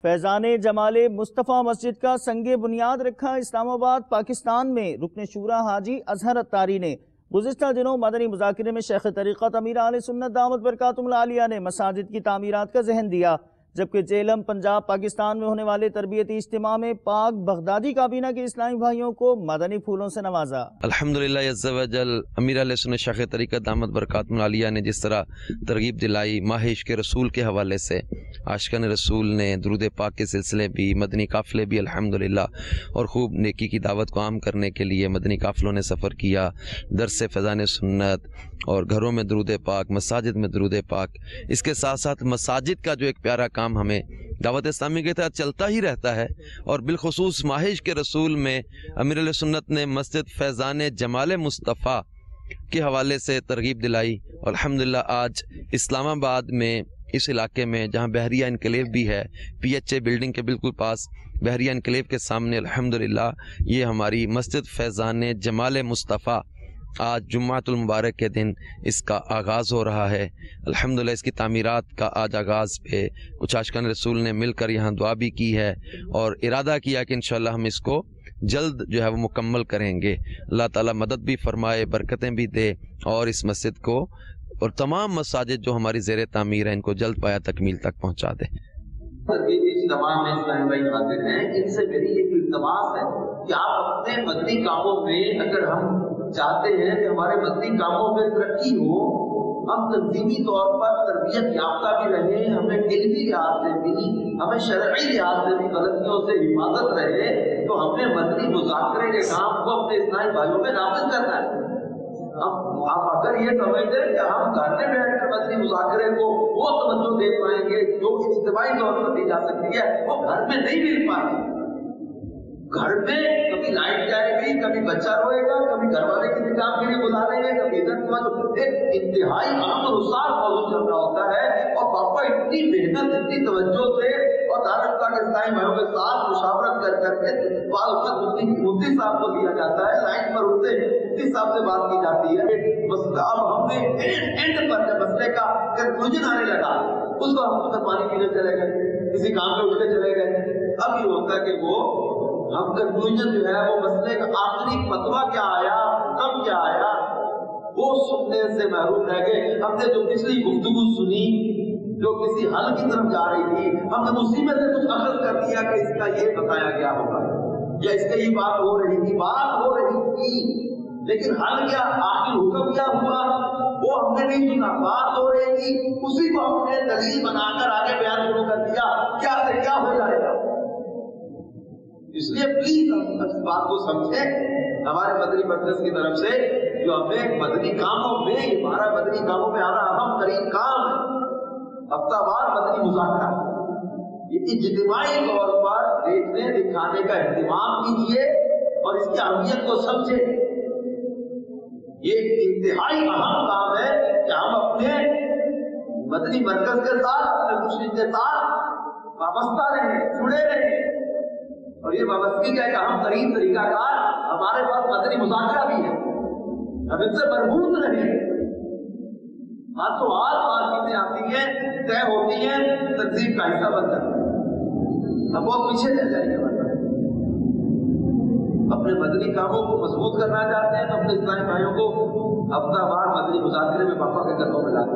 فیضان جمال مصطفیٰ مسجد کا سنگ بنیاد رکھا۔ اسلام آباد پاکستان میں رکن شورا حاجی اظہر اتاری نے گزشتہ دنوں مدنی مذاکرے میں شیخ طریقت امیر اہل سنت دامت برکاتہم العالیہ نے مساجد کی تعمیرات کا ذہن دیا، جبکہ جیلم پنجاب پاکستان میں ہونے والے تربیتی اجتماع میں پاک بغدادی کابینہ کے اسلامی بھائیوں کو مدنی پھولوں سے نوازا۔ الحمدللہ عز و جل امیر اہل سنت شیخ طریقت دامت برکاتہم العالیہ نے جس طرح ترغیب دلائی ماہ عشق رسول کے حوالے سے، عاشقان رسول نے درود پاک کے سلسلے بھی، مدنی قافلے بھی الحمدللہ، اور خوب نیکی کی دعوت کو عام کرنے کے لیے مدنی قافلوں نے سفر کیا، درس فیضان سنت اور گھروں میں درود پاک، مساجد میں درود پاک۔ اس کے ساتھ ساتھ مساجد کا جو ایک پیارا کام ہمیں دعوت اسلامی کے تحت چلتا ہی رہتا ہے، اور بالخصوص ماہ عشق رسول میں امیر اہل سنت نے مسجد فیضان جمال مصطفیٰ کے حوالے سے ترغیب دلائی، اور الحمدللہ آج اسلام آباد میں اس علاقے میں جہاں بحریہ انکلیو بھی ہے، پی ایچ اے بلڈنگ کے بالکل پاس بحریہ انکلیو کے سامنے الحمدللہ یہ ہماری مسجد فیضان جمال مصطفیٰ آج جمعۃ المبارک کے دن اس کا آغاز ہو رہا ہے۔ الحمدللہ اس کی تعمیرات کا آج آغاز پہ کچھ عاشقان رسول نے مل کر یہاں دعا بھی کی ہے، اور ارادہ کیا کہ انشاءاللہ ہم اس کو جلد جو ہے وہ مکمل کریں گے۔ اللہ تعالیٰ مدد بھی فرمائے، برکتیں بھی دے، اور اس مسجد کو اور تمام مساجد جو ہماری زیر تعمیر ہیں ان کو جلد پایا تکمیل تک پہنچا دے۔ تمام اسلامی بھائی حاضر ہیں، ان سے میری ایک التماس ہے کہ آپ اپنے مدنی کاموں میں، اگر ہم چاہتے ہیں کہ ہمارے مدنی کاموں میں ترقی ہو، ہم تنظیمی طور پر تربیت یافتہ بھی رہیں، ہمیں علمی لحاظ سے بھی، ہمیں شرعی لحاظ سے بھی غلطیوں سے حفاظت رہے، تو ہمیں مدنی مذاکرے کے کام کو اپنے اسلامی بھائیوں میں نافذ کرنا ہے۔ آپ اگر یہ سمجھتے ہیں کہ ہم گھر میں بیٹھ کر مدنی مذاکرے کو وہ توجہ دے پائیں گے جو اجتماعی طور پر دی جا سکتی ہے، وہ گھر میں نہیں مل پائے۔ گھر میں کبھی لائٹ جائے گی، کبھی بچہ روئے گا، کبھی گھر والے کسی کام کے لیے بلا لیں گے، کبھی ادھر ایک انتہائی اہم اور حساس موضوع چل رہا ہوتا ہے، اور پاپا اتنی محنت، اتنی توجہ سے اور دارالفتا کے اسلامی بھائیوں کے ساتھ مشاورت کر کر کے بعض اوقات مفتی صاحب کو دیا جاتا ہے، لائن پر ان سے مفتی صاحب سے بات کی جاتی ہے۔ مسئلہ اب ہم نے اینڈ پر جب مسئلے کا کنکلوژن آنے لگا، اس کو ہم اس پانی پینے چلے گئے، کسی کام پہ اٹھ کے چلے گئے۔ اب یہ ہوتا ہے کہ وہ ہم کنکلوژن جو ہے وہ مسئلے کا آخری فتویٰ کیا آیا، کب کیا آیا، وہ سننے سے محروم رہ گئے۔ ہم نے جو پچھلی گفتگو سنی جو کسی حل کی طرف جا رہی تھی، ہم نے اسی میں سے کچھ اخذ کر دیا کہ اس کا یہ بتایا گیا ہوگا، یا اس کا یہ بات ہو رہی تھی، بات ہو رہی تھی، لیکن حل کیا، آخر حکم کیا ہوا وہ ہم نے نہیں سنا۔ بات ہو رہی تھی، اسی کو ہم نے دلیل بنا کر آگے بیان شروع کر دیا، کیا سے کیا ہو جائے گا۔ اس لیے پلیز ہم اس بات کو سمجھیں، ہمارے مدنی مرکز کی طرف سے جو ہمیں مدنی کاموں میں، ہمارا مدنی کاموں میں آنا اہم ترین کام ہے، ہفتہ وار مدنی مذاکرہ، یہ اجتماعی طور پر دیکھنے دکھانے کا اہتمام کیجیے اور اس کی اہمیت کو سمجھیں۔ یہ انتہائی اہم کام ہے کہ ہم اپنے مدنی مرکز کے ساتھ، اپنے مرشد کے ساتھ وابستہ رہیں، جڑے رہیں، اور یہ وابستگی کا ایک اہم ترین طریقہ کار ہمارے پاس مدنی مذاکرہ بھی ہے۔ ہم ان سے مربوط رہیں، ہاتھوں ہاتھ چیزیں آتی ہیں، طے ہوتی ہیں، تنظیم کا حصہ بن جاتی ہے، ہم بہت پیچھے رہ جائیں گے۔ اپنے مدنی کاموں کو مضبوط کرنا چاہتے ہیں تو اپنے اسلامی بھائیوں کو ہفتہ وار مدنی مذاکرے میں پاپا کے قدموں میں لا کے